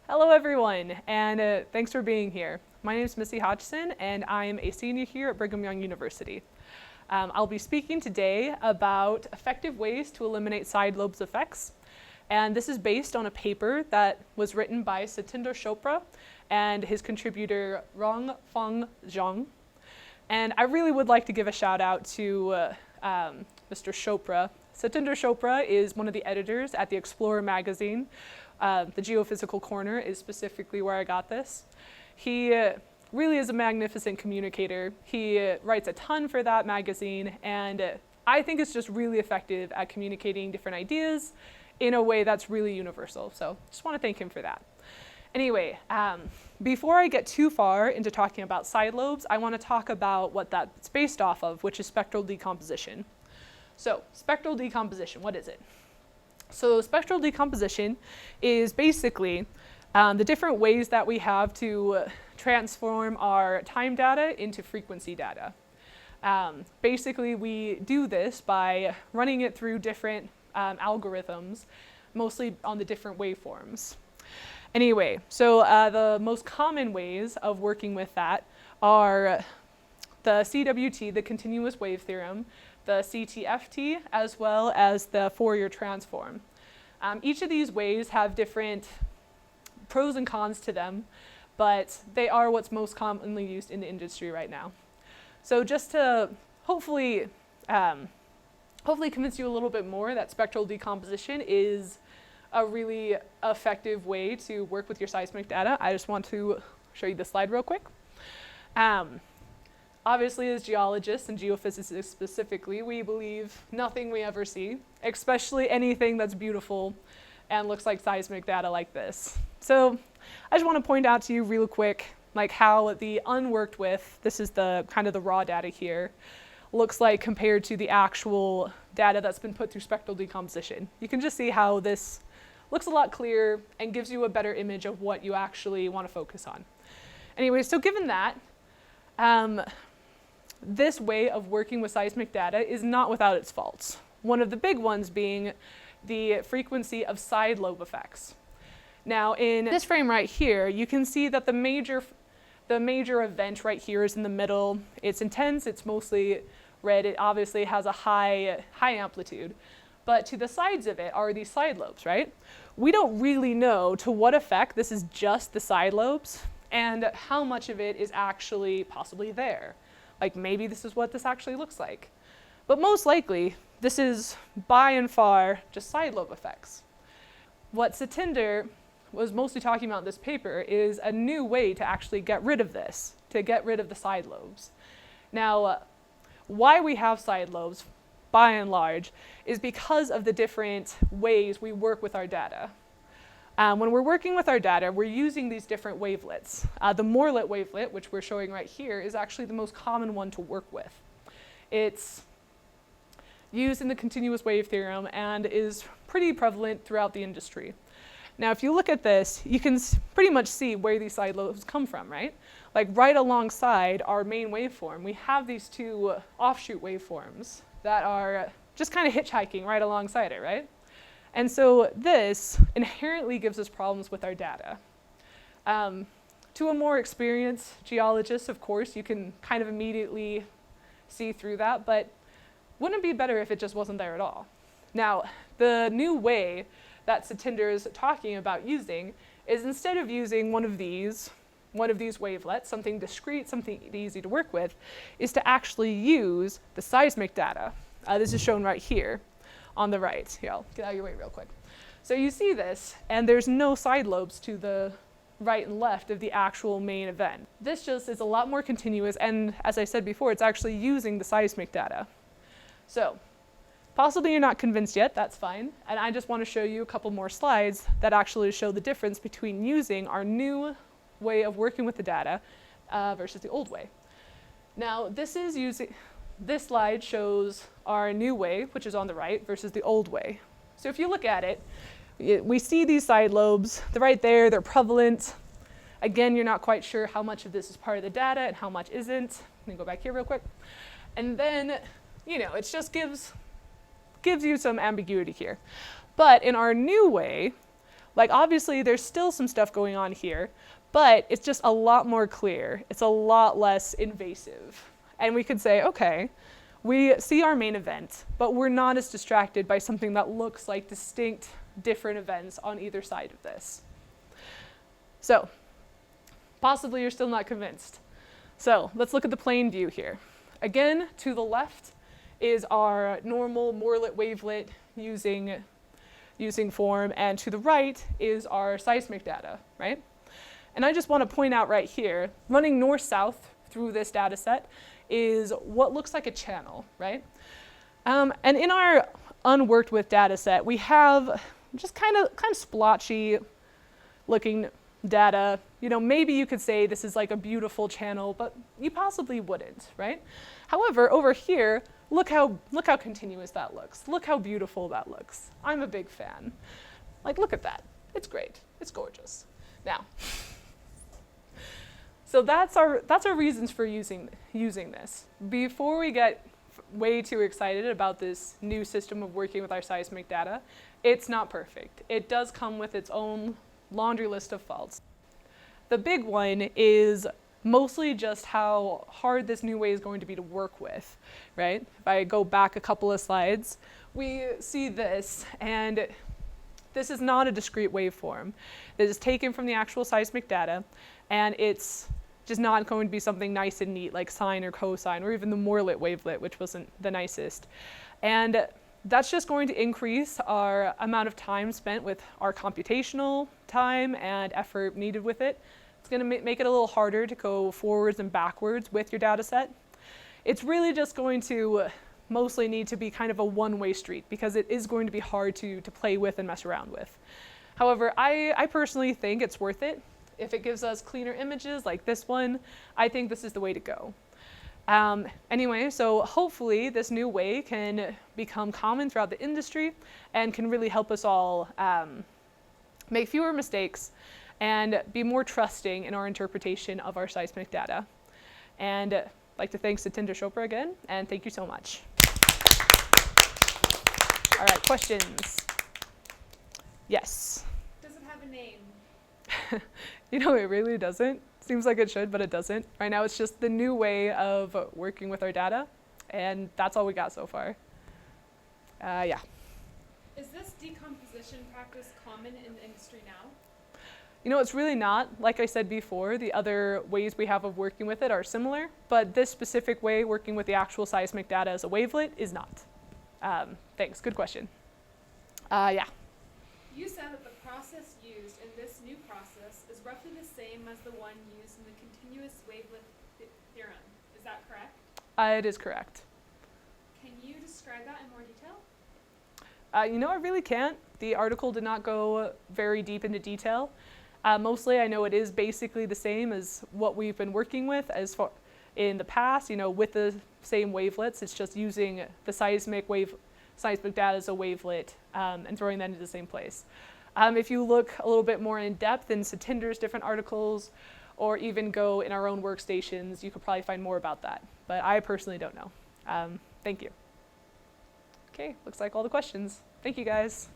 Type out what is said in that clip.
Hello everyone, and thanks for being here. My name is Missy Hodgson, and I am a senior here at Brigham Young University. I'll be speaking today about effective ways to eliminate side lobes effects. And this is based on a paper that was written by Satinder Chopra and his contributor Rongfeng Zhang. And I really would like to give a shout out to Mr. Chopra. Satinder Chopra is one of the editors at the Explorer magazine. The Geophysical Corner is specifically where I got this. He really is a magnificent communicator. He writes a ton for that magazine, and I think it's just really effective at communicating different ideas in a way that's really universal. So just want to thank him for that. Anyway, before I get too far into talking about side lobes, I want to talk about what that's based off of, which is spectral decomposition. So spectral decomposition, what is it? So spectral decomposition is basically the different ways that we have to transform our time data into frequency data. Basically, we do this by running it through different algorithms, mostly on the different waveforms. Anyway, so the most common ways of working with that are the CWT, the continuous wave theorem, the CTFT, as well as the Fourier transform. Each of these ways have different pros and cons to them, but they are what's most commonly used in the industry right now. So just to hopefully convince you a little bit more that spectral decomposition is a really effective way to work with your seismic data, I just want to show you this slide real quick. Obviously, as geologists and geophysicists specifically, we believe nothing we ever see, especially anything that's beautiful and looks like seismic data like this. So I just want to point out to you real quick, like how the unworked with, this is the kind of the raw data here, looks like compared to the actual data that's been put through spectral decomposition. You can just see how this looks a lot clearer and gives you a better image of what you actually want to focus on. Anyway, so given that, this way of working with seismic data is not without its faults. One of the big ones being the frequency of side lobe effects. Now in this frame right here, you can see that the major event right here is in the middle. It's intense, it's mostly red, it obviously has a high amplitude. But to the sides of it are these side lobes, right? We don't really know to what effect this is just the side lobes and how much of it is actually possibly there. Like maybe this is what this actually looks like. But most likely, this is by and far just side lobe effects. What Satinder was mostly talking about in this paper is a new way to actually get rid of this, to get rid of the side lobes. Now, why we have side lobes, by and large, is because of the different ways we work with our data. When we're working with our data, we're using these different wavelets. The Morlet wavelet, which we're showing right here, is actually the most common one to work with. It's used in the continuous wave theorem and is pretty prevalent throughout the industry. Now, if you look at this, you can pretty much see where these side lobes come from, right? Like right alongside our main waveform, we have these two offshoot waveforms that are just kind of hitchhiking right alongside it, right? And so this inherently gives us problems with our data. To a more experienced geologist, of course, you can kind of immediately see through that, but wouldn't it be better if it just wasn't there at all? Now, the new way that Satinder is talking about using is instead of using one of these wavelets, something discrete, something easy to work with, is to actually use the seismic data. This is shown right here on the right. Here, I'll get out of your way real quick. So you see this, and there's no side lobes to the right and left of the actual main event. This just is a lot more continuous, and as I said before, it's actually using the seismic data. So possibly you're not convinced yet, that's fine, and I just want to show you a couple more slides that actually show the difference between using our new way of working with the data versus the old way. Now, this slide shows our new way, which is on the right, versus the old way. So if you look at it, we see these side lobes. They're right there, they're prevalent. Again, you're not quite sure how much of this is part of the data and how much isn't. Let me go back here real quick. And then, it just gives you some ambiguity here. But in our new way, Like obviously there's still some stuff going on here, but it's just a lot more clear. It's a lot less invasive. And we could say, okay, we see our main event, but we're not as distracted by something that looks like distinct, different events on either side of this. So, possibly you're still not convinced. So, let's look at the plain view here. Again, to the left is our normal Morlet wavelet using form, and to the right is our seismic data, right? And I just want to point out right here, running north-south through this data set is what looks like a channel, right? And in our unworked with data set, we have just kind of splotchy looking data. You know, maybe you could say this is like a beautiful channel, but you possibly wouldn't, right? However, over here, look how continuous that looks. Look how beautiful that looks. I'm a big fan. Like, look at that. It's great. It's gorgeous. Now, so that's our reasons for using this. Before we get way too excited about this new system of working with our seismic data, it's not perfect. It does come with its own laundry list of faults. The big one is mostly just how hard this new way is going to be to work with, right? If I go back a couple of slides, we see this, and this is not a discrete waveform. This is taken from the actual seismic data, and it's just not going to be something nice and neat like sine or cosine, or even the Morlet wavelet, which wasn't the nicest. And that's just going to increase our amount of time spent with our computational time and effort needed with it. It's going to make it a little harder to go forwards and backwards with your data set. It's really just going to mostly need to be kind of a one-way street because it is going to be hard to play with and mess around with. However, I personally think it's worth it. If it gives us cleaner images like this one, I think this is the way to go. Anyway, so hopefully this new way can become common throughout the industry and can really help us all make fewer mistakes and be more trusting in our interpretation of our seismic data. And I'd like to thank Satinder Chopra again, and thank you so much. All right, questions? Yes? Does it have a name? You know, it really doesn't. Seems like it should, but it doesn't. Right now it's just the new way of working with our data, and that's all we got so far. Yeah. Is this decomposition practice common in the industry now? You know, it's really not. Like I said before, the other ways we have of working with it are similar, but this specific way, working with the actual seismic data as a wavelet, is not. Thanks, good question. Yeah. You said that the process used in this new process is roughly the same as the one used in the continuous wavelet theorem. Is that correct? It is correct. Can you describe that in more detail? You know, I really can't. The article did not go very deep into detail. Mostly, I know it is basically the same as what we've been working with as far in the past, you know, with the same wavelets. It's just using the seismic data as a wavelet and throwing that into the same place. If you look a little bit more in depth in Satinder's different articles, or even go in our own workstations, you could probably find more about that. But I personally don't know. Thank you. Okay, looks like all the questions. Thank you, guys.